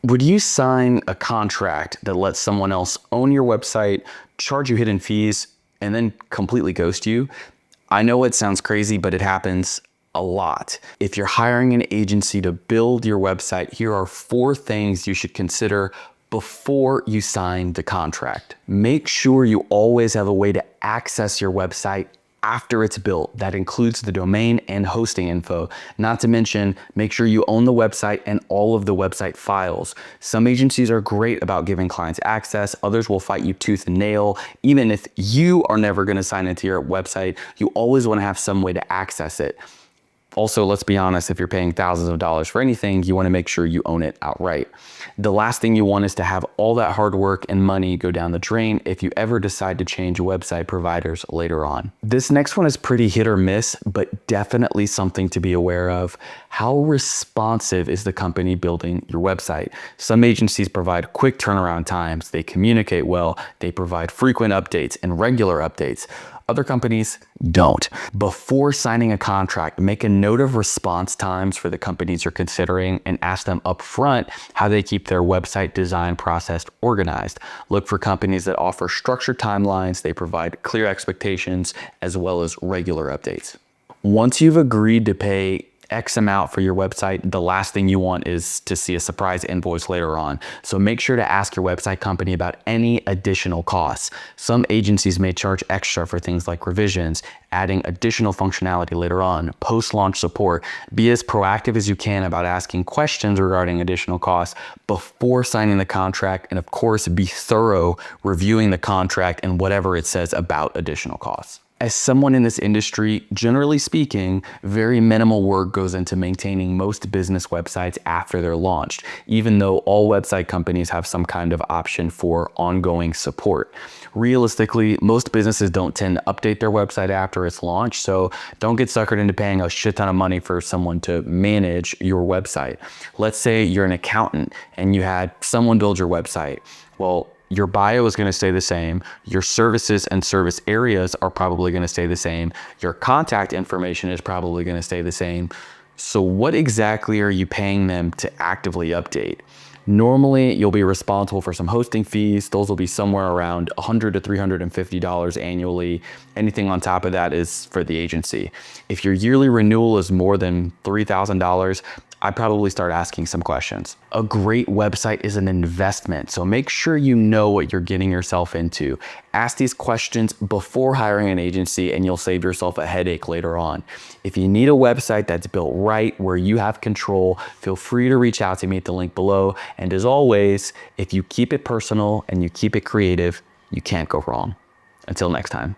Would you sign a contract that lets someone else own your website, charge you hidden fees, and then completely ghost you? I know it sounds crazy, but it happens a lot. If you're hiring an agency to build your website, here are 4 things you should consider before you sign the contract. Make sure you always have a way to access your website after it's built. That includes the domain and hosting info. Not to mention, make sure you own the website and all of the website files. Some agencies are great about giving clients access. Others will fight you tooth and nail. Even if you are never going to sign into your website, you always want to have some way to access it. Also, let's be honest, if you're paying thousands of dollars for anything, you want to make sure you own it outright. The last thing you want is to have all that hard work and money go down the drain if you ever decide to change website providers later on. This next one is pretty hit or miss, but definitely something to be aware of. How responsive is the company building your website? Some agencies provide quick turnaround times, they communicate well, they provide frequent updates and regular updates. Other companies don't. Before signing a contract, make a note of response times for the companies you're considering and ask them upfront how they keep their website design process organized. Look for companies that offer structured timelines, they provide clear expectations, as well as regular updates. Once you've agreed to pay X amount for your website, the last thing you want is to see a surprise invoice later on. So make sure to ask your website company about any additional costs. Some agencies may charge extra for things like revisions, adding additional functionality later on, post-launch support. Be as proactive as you can about asking questions regarding additional costs before signing the contract, and of course, be thorough reviewing the contract and whatever it says about additional costs. As someone in this industry, generally speaking, very minimal work goes into maintaining most business websites after they're launched, even though all website companies have some kind of option for ongoing support. Realistically, most businesses don't tend to update their website after it's launched, so don't get suckered into paying a shit ton of money for someone to manage your website. Let's say you're an accountant and you had someone build your website. Well, your bio is going to stay the same. Your services and service areas are probably going to stay the same. Your contact information is probably going to stay the same. So what exactly are you paying them to actively update? Normally, you'll be responsible for some hosting fees. Those will be somewhere around $100 to $350 annually. Anything on top of that is for the agency. If your yearly renewal is more than $3,000, I'd probably start asking some questions. A great website is an investment, so make sure you know what you're getting yourself into. Ask these questions before hiring an agency and you'll save yourself a headache later on. If you need a website that's built right, where you have control, feel free to reach out to me at the link below. And as always, if you keep it personal and you keep it creative, you can't go wrong. Until next time.